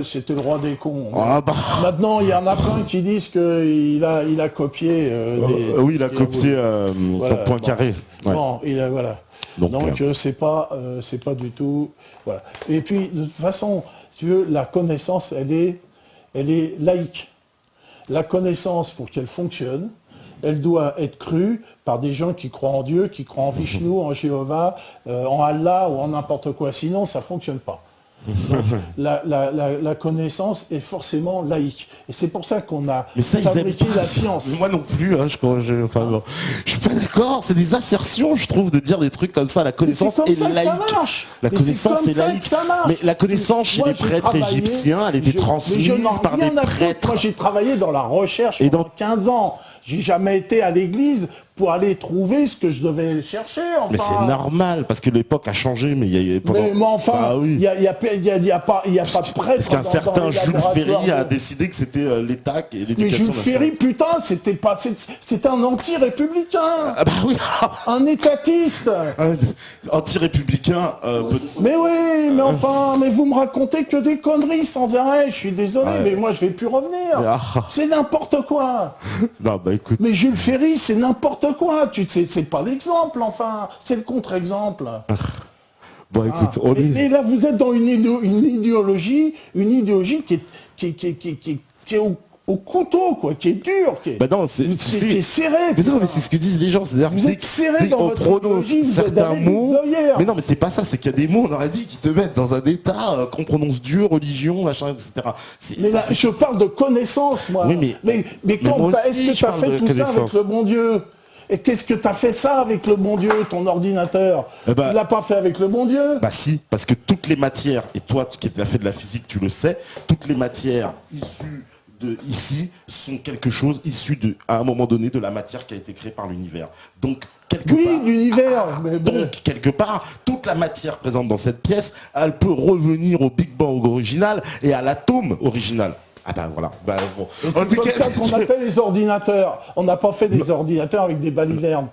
c'était le roi des cons. Ah bah. Maintenant, il y en a plein qui disent qu'il a copié. Oui, il a copié Poincaré. Ouais. Bon, voilà. Donc c'est pas du tout. Voilà. Et puis de toute façon, si tu veux, la connaissance, elle est laïque. La connaissance, pour qu'elle fonctionne, elle doit être crue par des gens qui croient en Dieu, qui croient en Vishnu, en Jéhovah, en Allah ou en n'importe quoi. Sinon, ça ne fonctionne pas. Donc, la connaissance est forcément laïque. Et c'est pour ça qu'on a fabriqué la science. Moi non plus, hein, je suis pas d'accord, c'est des assertions, je trouve, de dire des trucs comme ça. La connaissance est laïque. La connaissance est laïque. Mais la connaissance chez les prêtres égyptiens, elle était transmise par des prêtres. Moi, j'ai travaillé dans la recherche pendant 15 ans. J'ai jamais été à l'église pour aller trouver ce que je devais chercher. Enfin. Mais c'est normal, parce que l'époque a changé, mais il y a Mais enfin, il n'y a pas de prêtre. Parce qu'un certain Jules Ferry a décidé que c'était l'État et l'éducation nationale. Mais Jules Ferry, putain, c'était un anti-républicain. Ah bah oui. Un étatiste. Anti-républicain. Mais oui, mais enfin, mais vous me racontez que des conneries sans arrêt. Je suis désolé, mais moi je vais plus revenir. C'est n'importe quoi. Non, bah écoute. Mais Jules Ferry, c'est n'importe quoi. C'est pas l'exemple, enfin. C'est le contre-exemple. Bon, écoute, et là, vous êtes dans une idéologie qui est au couteau, quoi, qui est dure, qui est serré. Mais non, mais c'est ce que disent les gens. C'est-à-dire, vous êtes serré dans votre idéologie, certains mots. Mais non, mais c'est pas ça. C'est qu'il y a des mots, on aurait dit, qui te mettent dans un état qu'on prononce Dieu, religion, machin, etc. Mais là, je parle de connaissance, moi. Oui, mais quand est-ce que tu as fait tout ça avec le bon Dieu? Et qu'est-ce que tu as fait ça avec le bon Dieu, ton ordinateur? Tu l'as pas fait avec le bon Dieu? Bah si, parce que toutes les matières, et toi qui as fait de la physique, tu le sais, toutes les matières issues de ici sont quelque chose issu à un moment donné de la matière qui a été créée par l'univers. Donc quelque part, toute la matière présente dans cette pièce, elle peut revenir au Big Bang original et à l'atome original. Ah bah voilà. Bah, bon. C'est comme ça qu'on a fait les ordinateurs. On n'a pas fait des ordinateurs avec des balivernes.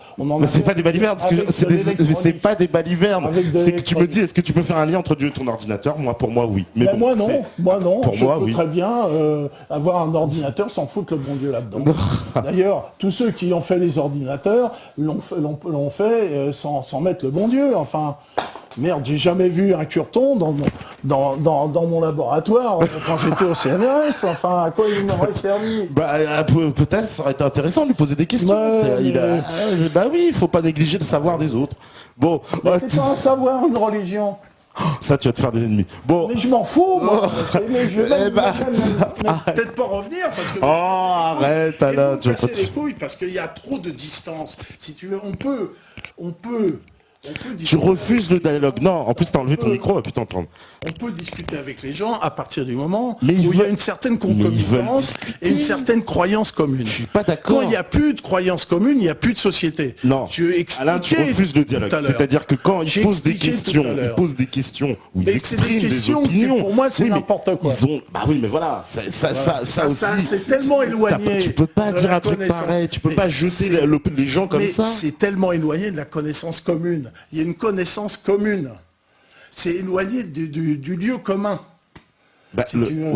C'est pas des balivernes, c'est pas des balivernes. C'est que tu me dis, est-ce que tu peux faire un lien entre Dieu et ton ordinateur? Pour moi, oui. Mais bon, moi non. Pour moi, oui. Très bien avoir un ordinateur sans foutre le bon Dieu là-dedans. D'ailleurs, tous ceux qui ont fait les ordinateurs l'ont fait sans mettre le bon Dieu. Enfin. Merde, j'ai jamais vu un curton dans mon laboratoire quand j'étais au CNRS. Enfin, à quoi il m'aurait servi? Peut-être, ça aurait été intéressant de lui poser des questions. Bah oui, il faut pas négliger le savoir des autres. Bon, c'est pas un savoir, une religion. Ça, tu vas te faire des ennemis. Bon. Mais je m'en fous, moi. Mais je vais peut-être pas revenir. Parce que arrête, Alain. Tu vas casser les couilles parce qu'il y a trop de distance. Si tu veux, on peut tu refuses le dialogue. Non, en plus t'as enlevé ton micro, on va plus t'entendre. On peut discuter avec les gens à partir du moment où il y a une certaine concomitance et une certaine croyance commune. Je suis pas d'accord. Quand il n'y a plus de croyance commune, il n'y a plus de société. Non, Alain, tu refuses le dialogue. C'est-à-dire que quand ils posent des questions, où ils expriment des opinions. Pour moi, c'est n'importe quoi. Bah oui, mais voilà, ça aussi. C'est tellement éloigné. Tu peux pas dire un truc pareil, tu peux pas jeter les gens comme ça. C'est tellement éloigné de la connaissance commune. Il y a une connaissance commune. C'est éloigné du lieu commun. Ouais,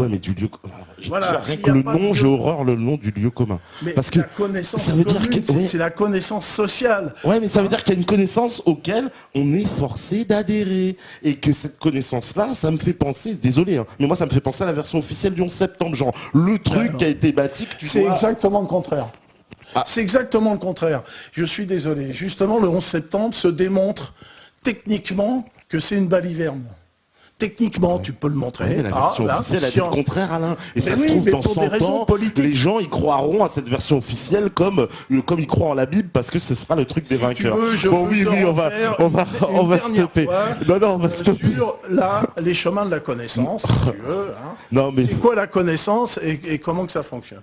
mais du lieu commun. Voilà, rien que le nom, j'ai horreur le nom du lieu commun. Mais parce que la connaissance ça veut commune, dire que c'est la connaissance sociale. Ouais, mais ça veut dire qu'il y a une connaissance auquel on est forcé d'adhérer. Et que cette connaissance-là, ça me fait penser, désolé, hein, mais moi ça me fait penser à la version officielle du 11 septembre. Genre, le truc qui a été bâti, que tu C'est exactement le contraire. C'est exactement le contraire. Je suis désolé. Justement, le 11 septembre se démontre techniquement que c'est une baliverne. Techniquement, tu peux le montrer. La version officielle a dit le contraire, Alain. Et ça se trouve, dans 100 ans, les gens y croiront à cette version officielle comme ils croient en la Bible parce que ce sera le truc des vainqueurs. Bon, oui, on va stopper. Non, on va stopper. Sur les chemins de la connaissance, si tu veux. Hein. C'est quoi la connaissance et comment que ça fonctionne?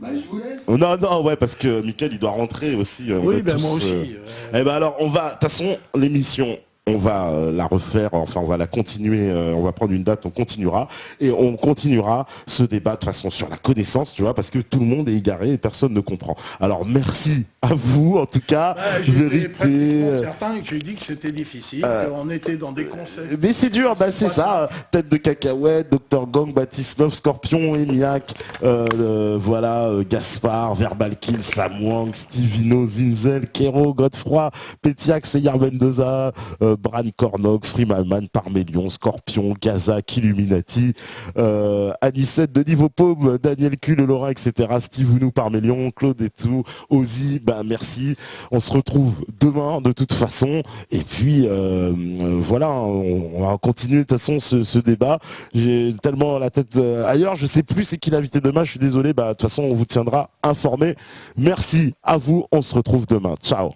Je vous laisse. Non, ouais, parce que Mickaël, il doit rentrer aussi. Oui, moi aussi. Eh ben alors, de toute façon, l'émission, on va la refaire, enfin on va la continuer, on va prendre une date, on continuera, et on continuera ce débat de toute façon sur la connaissance, tu vois, parce que tout le monde est égaré et personne ne comprend. Alors merci à vous, en tout cas, vérité. Certains que j'ai dit que c'était difficile, qu'on était dans des concepts. Mais c'est dur, c'est ça, Tête de Cacahuète, Dr Gang, Batislov, Scorpion, Emiac, voilà, Gaspard, Verbalkin, Sam Wang, Stevino, Zinzel, Kero, Godefroy, Pétiac, Seyar Mendoza, Bran Cornog, Freeman, Parmélion, Scorpion, Gazak, Illuminati, Anicette, Denis Vopaume, Daniel Q, Le Lorrain, etc. Steve Ounou, Parmélion, Claude et tout, Ozzy, merci. On se retrouve demain de toute façon. Et puis voilà, on va continuer de toute façon ce débat. J'ai tellement la tête ailleurs, je sais plus c'est qui l'invité demain, je suis désolé. De toute façon, on vous tiendra informé. Merci à vous, on se retrouve demain. Ciao.